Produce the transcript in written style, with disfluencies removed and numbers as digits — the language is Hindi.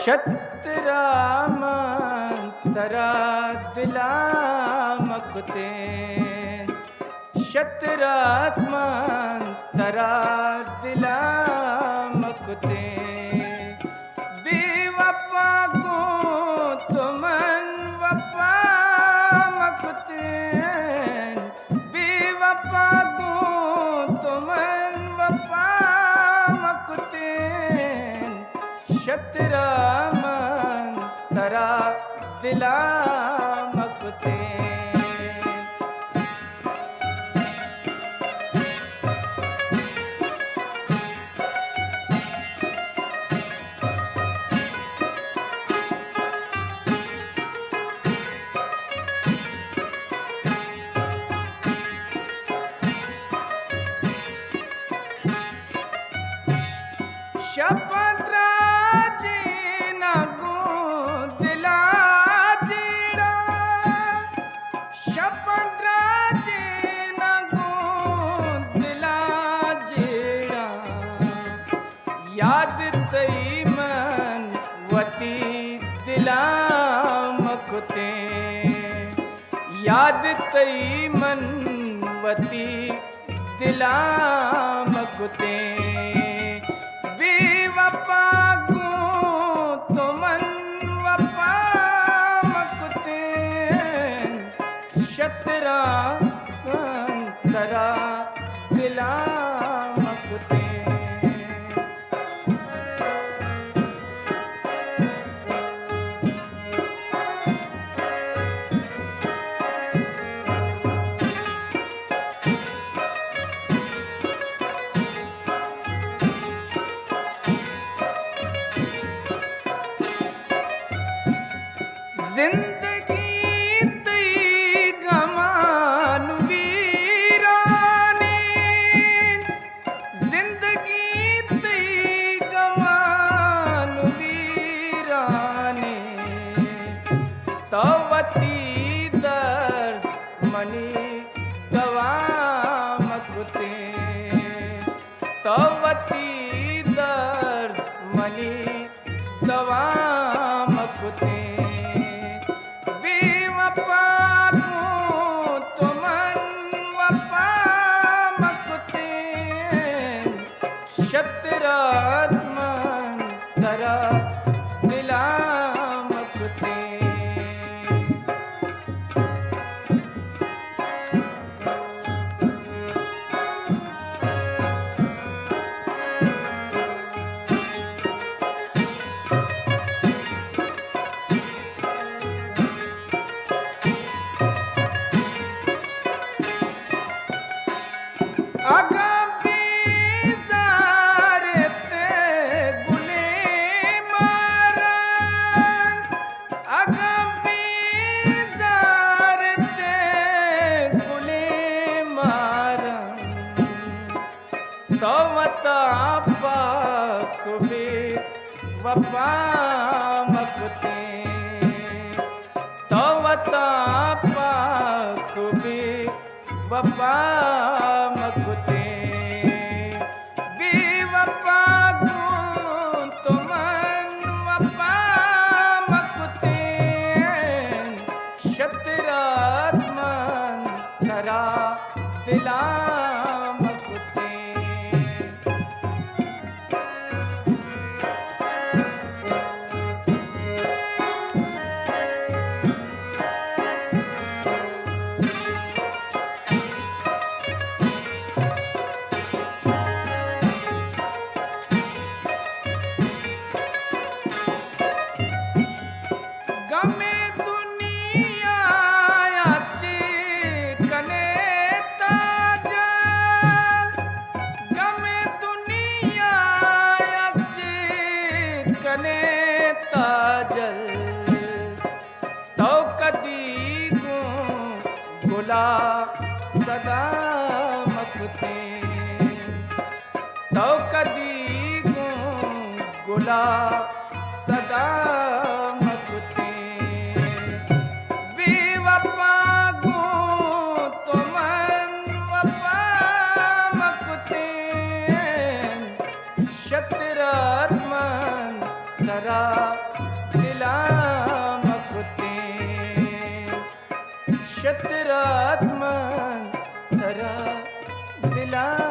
शतरामंतरा दिलामकुते शतरात्मंतरा दिलामकुते बेवफा को तुमन वफा मकुते बेवफा को तुमन वफा मकुते शतरामंतरा दिलामकुते शपथराजी नगो दिला जीड़ा शपथराजी नगो दिला जीड़ा याद तई मन वती दिला मकुते याद तई मन वती दिला मकुते बेवफा को तुमन वफा मकुते शतरामंतरा दिलामकुते जिंदगी तई गमान वीराने जिंदगी तई गमान वीराने तवती दर्द मनी दवा मकुते तवती दर्द मनी दवा मकुते बेवफा को तुमन वफा मकुते शतरात्मंतरा दिलामकुते वफा मकुते तवता पाक भी वफा मकुते बेवफा को तुमन वफा मकुते शतरात्मंतरा दिलामकुते गमे दुनिया आचे कने ताजल गमे दुनिया आचे कने ताजल तो कदी को गुला सदा मकुते तो कदी को गुला सदा मकुते बेवफा को तुमन वफा मकुते शतरात्मंतरा शतरात्मा थरा दिला